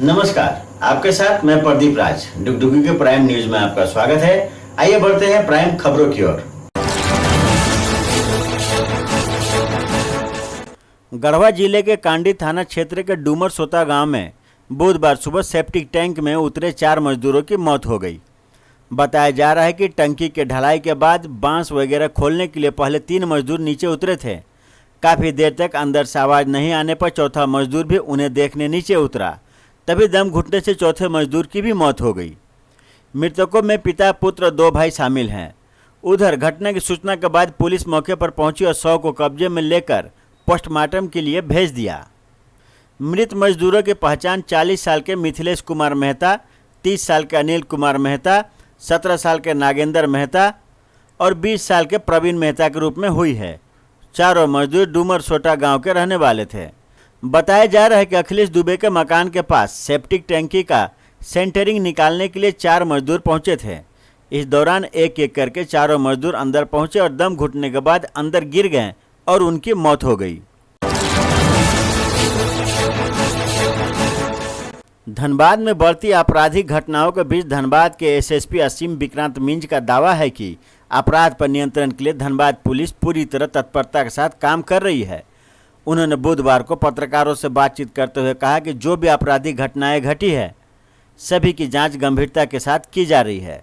नमस्कार, आपके साथ मैं प्रदीप राज। डुगडुगी के प्राइम न्यूज में आपका स्वागत है। आइए बढ़ते हैं प्राइम खबरों की ओर। गढ़वा जिले के कांडी थाना क्षेत्र के डूमर सोता गांव में बुधवार सुबह सेप्टिक टैंक में उतरे 4 मजदूरों की मौत हो गई। बताया जा रहा है कि टंकी के ढलाई के बाद बांस वगैरह खोलने के लिए पहले 3 मजदूर नीचे उतरे थे। काफ़ी देर तक अंदर से आवाज़ नहीं आने पर चौथा मजदूर भी उन्हें देखने नीचे उतरा, तभी दम घुटने से चौथे मजदूर की भी मौत हो गई। मृतकों में पिता पुत्र 2 भाई शामिल हैं। उधर घटना की सूचना के बाद पुलिस मौके पर पहुंची और शव को कब्जे में लेकर पोस्टमार्टम के लिए भेज दिया। मृत मजदूरों की पहचान 40 साल के मिथिलेश कुमार मेहता, 30 साल के अनिल कुमार मेहता, 17 साल के नागेंद्र मेहता और 20 साल के प्रवीण मेहता के रूप में हुई है। चारों मजदूर डूमर सोटा गांव के रहने वाले थे। बताया जा रहा है कि अखिलेश दुबे के मकान के पास सेप्टिक टैंकी का सेंटरिंग निकालने के लिए 4 मजदूर पहुंचे थे। इस दौरान एक एक करके चारों मजदूर अंदर पहुंचे और दम घुटने के बाद अंदर गिर गए और उनकी मौत हो गई। धनबाद में बढ़ती आपराधिक घटनाओं के बीच धनबाद के एसएसपी असीम विक्रांत मिंज का दावा है कि अपराध पर नियंत्रण के लिए धनबाद पुलिस पूरी तरह तत्परता के साथ काम कर रही है। उन्होंने बुधवार को पत्रकारों से बातचीत करते हुए कहा कि जो भी आपराधिक घटनाएं घटी है सभी की जांच गंभीरता के साथ की जा रही है।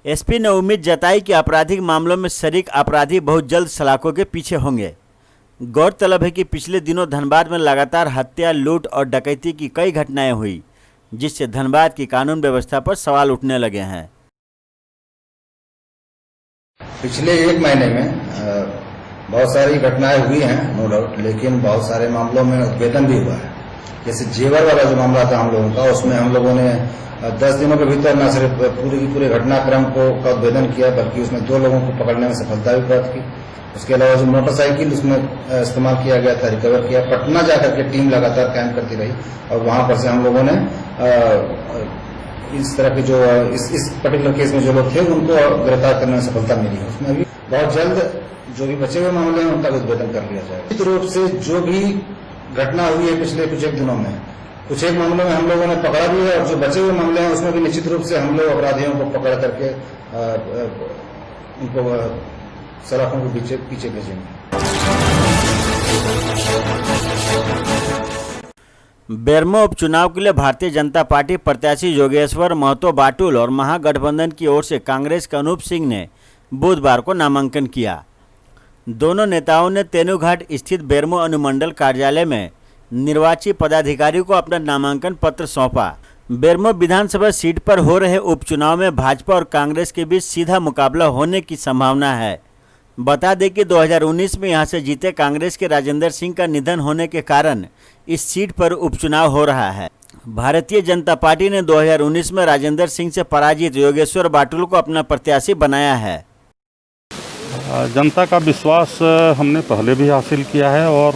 एसपी ने उम्मीद जताई कि आपराधिक मामलों में शरीक अपराधी बहुत जल्द सलाखों के पीछे होंगे। गौरतलब है कि पिछले दिनों धनबाद में लगातार हत्या, लूट और डकैती की कई घटनाएं हुई, जिससे धनबाद की कानून व्यवस्था पर सवाल उठने लगे हैं। पिछले 1 महीने में बहुत सारी घटनाएं हुई हैं, नो डाउट, लेकिन बहुत सारे मामलों में उद्भेदन भी हुआ है। जैसे जेवर वाला जो मामला था हम लोगों का, उसमें हम लोगों ने 10 दिनों के भीतर न सिर्फ पूरे की पूरे घटनाक्रम का उद्भेदन किया, बल्कि उसमें 2 लोगों को पकड़ने में सफलता भी प्राप्त की। उसके अलावा जो मोटरसाइकिल उसमें इस्तेमाल किया गया था, रिकवर किया। पटना जाकर के टीम लगातार कैंप करती रही और वहां पर से हम लोगों ने इस तरह के जो इस पर्टिकुलर केस में जो लोग थे उनको गिरफ्तार करने में सफलता मिली है। उसमें भी बहुत जल्द जो भी बचे हुए मामले हैं उनका उद्भेदन कर लिया जाएगा। निश्चित रूप से जो भी घटना हुई है पिछले कुछ एक दिनों में, कुछ एक मामलों में हम लोगों ने पकड़ा भी है और जो बचे हुए मामले हैं उसमें भी निश्चित रूप से हम लोग अपराधियों को पकड़ करके उनको सलाखों के पीछे भेजेंगे। बेरमो उपचुनाव के लिए भारतीय जनता पार्टी प्रत्याशी योगेश्वर महतो बाटुल और महागठबंधन की ओर से कांग्रेस के अनूप सिंह ने बुधवार को नामांकन किया। दोनों नेताओं ने तेनुघाट स्थित बेरमो अनुमंडल कार्यालय में निर्वाची पदाधिकारी को अपना नामांकन पत्र सौंपा। बेरमो विधानसभा सीट पर हो रहे उपचुनाव में भाजपा और कांग्रेस के बीच सीधा मुकाबला होने की संभावना है। बता दें कि 2019 में यहां से जीते कांग्रेस के राजेंद्र सिंह का निधन होने के कारण इस सीट पर उपचुनाव हो रहा है। भारतीय जनता पार्टी ने 2019 में राजेंद्र सिंह से पराजित योगेश्वर बाटुल को अपना प्रत्याशी बनाया है। जनता का विश्वास हमने पहले भी हासिल किया है और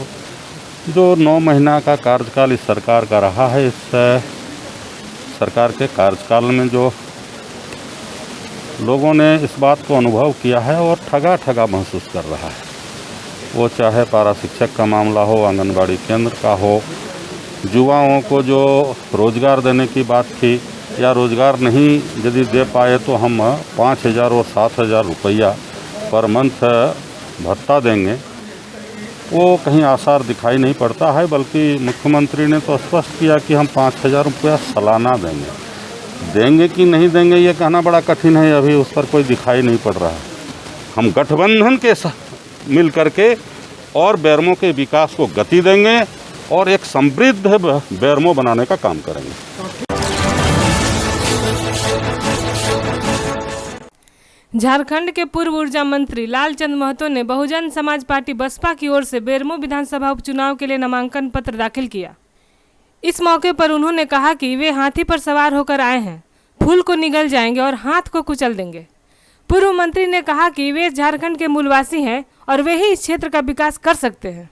जो 9 महीना का कार्यकाल इस सरकार का रहा है, इस सरकार के कार्यकाल में जो लोगों ने इस बात को अनुभव किया है और ठगा महसूस कर रहा है, वो चाहे पारा शिक्षक का मामला हो, आंगनबाड़ी केंद्र का हो, युवाओं को जो रोज़गार देने की बात थी या रोज़गार नहीं यदि दे पाए तो हम 5,000 और 7,000 रुपया पर मंथ भत्ता देंगे, वो कहीं आसार दिखाई नहीं पड़ता है। बल्कि मुख्यमंत्री ने तो स्पष्ट किया कि हम 5,000 रुपया सालाना देंगे कि नहीं देंगे ये कहना बड़ा कठिन है, अभी उस पर कोई दिखाई नहीं पड़ रहा है। हम गठबंधन के साथ मिल करके और बेरमो के विकास को गति देंगे और एक समृद्ध बेरमो बनाने का काम करेंगे। झारखंड के पूर्व ऊर्जा मंत्री लालचंद महतो ने बहुजन समाज पार्टी बसपा की ओर से बेरमो विधानसभा उपचुनाव के लिए नामांकन पत्र दाखिल किया। इस मौके पर उन्होंने कहा कि वे हाथी पर सवार होकर आए हैं, फूल को निगल जाएंगे और हाथ को कुचल देंगे। पूर्व मंत्री ने कहा कि वे झारखंड के मूलवासी हैं और वे ही इस क्षेत्र का विकास कर सकते हैं।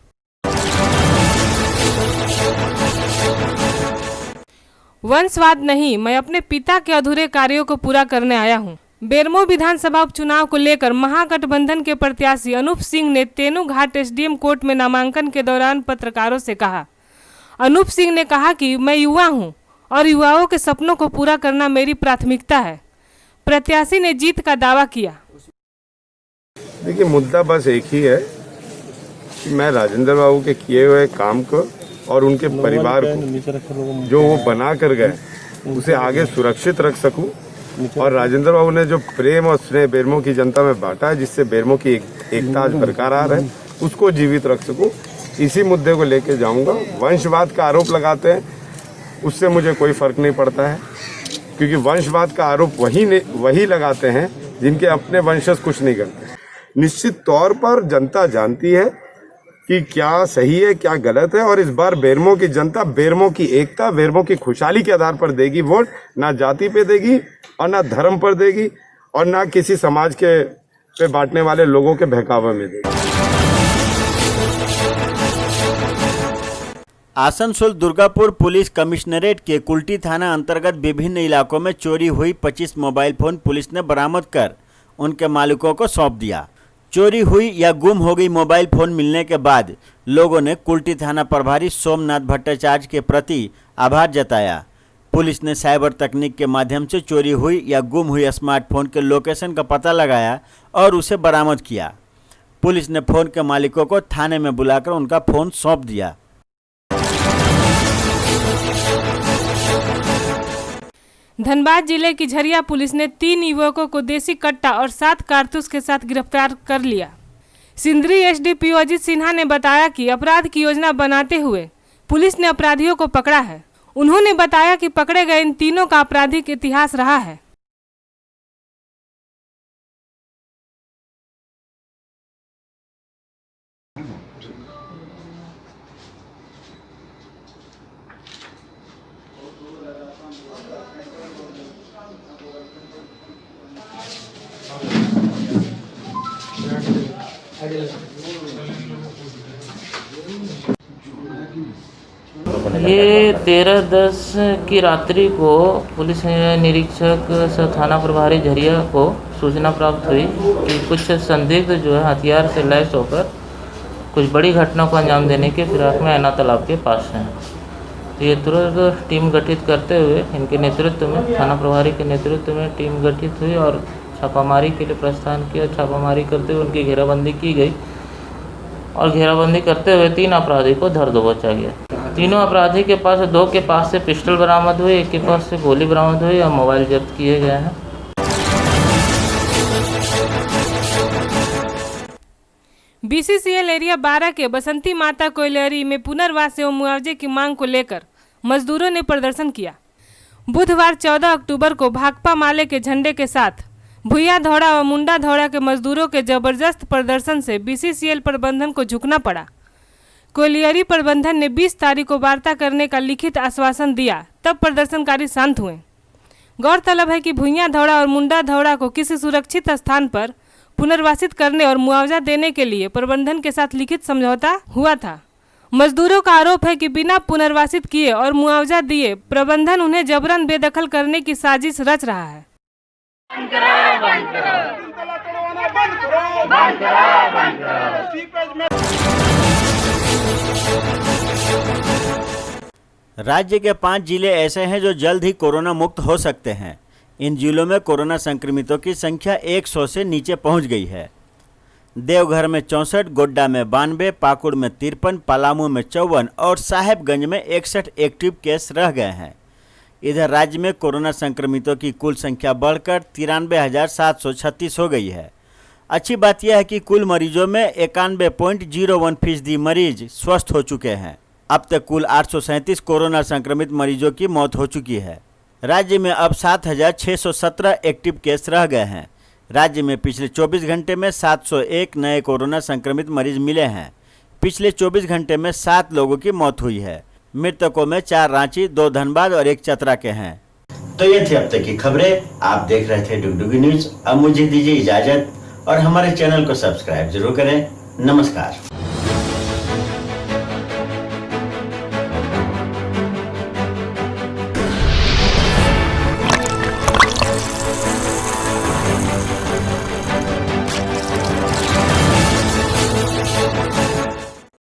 वंशवाद नहीं, मैं अपने पिता के अधूरे कार्यों को पूरा करने आया हूं। बेरमो विधानसभा उपचुनाव को लेकर महागठबंधन के प्रत्याशी अनूप सिंह ने तेनुघाट एसडीएम कोर्ट में नामांकन के दौरान पत्रकारों से कहा। अनूप सिंह ने कहा कि मैं युवा हूं और युवाओं के सपनों को पूरा करना मेरी प्राथमिकता है। प्रत्याशी ने जीत का दावा किया। देखिए, मुद्दा बस एक ही है कि मैं राजेंद्र बाबू के किए हुए काम को और उनके परिवार को जो वो बना कर गए उसे आगे सुरक्षित रख सकूं, और राजेंद्र बाबू ने जो प्रेम और स्नेह बेरमो की जनता में बांटा है, जिससे बेरमो की एकता आज बरकरार है, उसको जीवित रख सकूं, इसी मुद्दे को लेके जाऊंगा। वंशवाद का आरोप लगाते हैं, उससे मुझे कोई फर्क नहीं पड़ता है, क्योंकि वंशवाद का आरोप वही लगाते हैं जिनके अपने वंशज कुछ नहीं करते। निश्चित तौर पर जनता जानती है कि क्या सही है क्या गलत है, और इस बार बेरमो की जनता बेरमो की एकता, बेरमो की खुशहाली के आधार पर देगी वोट। ना जाति पे देगी और ना धर्म पर देगी और ना किसी समाज के पे बांटने वाले लोगों के बहकावे में देगी। आसनसोल दुर्गापुर पुलिस कमिश्नरेट के कुल्टी थाना अंतर्गत विभिन्न इलाकों में चोरी हुई 25 मोबाइल फोन पुलिस ने बरामद कर उनके मालिकों को सौंप दिया। चोरी हुई या गुम हो गई मोबाइल फोन मिलने के बाद लोगों ने कुल्टी थाना प्रभारी सोमनाथ भट्टाचार्य के प्रति आभार जताया। पुलिस ने साइबर तकनीक के माध्यम से चोरी हुई या गुम हुई स्मार्टफोन के लोकेशन का पता लगाया और उसे बरामद किया। पुलिस ने फोन के मालिकों को थाने में बुलाकर उनका फोन सौंप दिया। धनबाद जिले की झरिया पुलिस ने 3 युवकों को देसी कट्टा और 7 कारतूस के साथ गिरफ्तार कर लिया। सिंदरी एसडीपीओ अजित सिन्हा ने बताया कि अपराध की योजना बनाते हुए पुलिस ने अपराधियों को पकड़ा है। उन्होंने बताया कि पकड़े गए इन तीनों का आपराधिक इतिहास रहा है। ये 13/10 की रात्रि को पुलिस निरीक्षक सह थाना प्रभारी झरिया को सूचना प्राप्त हुई कि कुछ संदिग्ध जो है हथियार से लैस होकर कुछ बड़ी घटना को अंजाम देने के फिराक में ऐना तालाब के पास हैं। तो ये तुरंत टीम गठित करते हुए इनके नेतृत्व में, थाना प्रभारी के नेतृत्व में टीम गठित हुई और छापामारी के लिए प्रस्थान किया। छापामारी करते हुए उनकी घेराबंदी की गई और घेराबंदी करते हुए 3 अपराधी को धर दबोचा गया। तीनों अपराधी के पास 2 के पास से पिस्टल बरामद हुई, 1 के पास से गोली बरामद हुई और मोबाइल जब्त किए गए हैं। बीसीसीएल एरिया 12 के बसंती माता कोयलरी में पुनर्वास एवं मुआवजे की मांग को लेकर मजदूरों ने प्रदर्शन किया। बुधवार 14 अक्टूबर को भाकपा माले के झंडे के साथ भुइया धौड़ा और मुंडा धौड़ा के मजदूरों के जबरदस्त प्रदर्शन से बीसीसीएल प्रबंधन को झुकना पड़ा। कोयलियरी प्रबंधन ने 20 तारीख को वार्ता करने का लिखित आश्वासन दिया, तब प्रदर्शनकारी शांत हुए। गौरतलब है कि भुइया धौड़ा और मुंडा धौड़ा को किसी सुरक्षित स्थान पर पुनर्वासित करने और मुआवजा देने के लिए प्रबंधन के साथ लिखित समझौता हुआ था। मजदूरों का आरोप है कि बिना पुनर्वासित किए और मुआवजा दिए प्रबंधन उन्हें जबरन बेदखल करने की साजिश रच रहा है। राज्य के 5 जिले ऐसे हैं जो जल्द ही कोरोना मुक्त हो सकते हैं। इन जिलों में कोरोना संक्रमितों की संख्या 100 से नीचे पहुंच गई है। देवघर में 64, गोड्डा में 92, पाकुड़ में 53, पलामू में 54 और साहेबगंज में 61 एक्टिव केस रह गए हैं। इधर राज्य में कोरोना संक्रमितों की कुल संख्या बढ़कर 93,736 हो गई है। अच्छी बात यह है कि कुल मरीजों में 91.01% मरीज स्वस्थ हो चुके हैं। अब तक कुल 837 कोरोना संक्रमित मरीजों की मौत हो चुकी है। राज्य में अब 7,617 एक्टिव केस रह गए हैं। राज्य में पिछले 24 घंटे में 701 नए कोरोना संक्रमित मरीज मिले हैं। पिछले 24 घंटे में 7 लोगों की मौत हुई है। मृतकों में 4 रांची, 2 धनबाद और 1 चतरा के हैं। तो ये थी अब तक की खबरें। आप देख रहे थे डुगडुगी न्यूज। अब मुझे दीजिए इजाजत और हमारे चैनल को सब्सक्राइब जरूर करें। नमस्कार।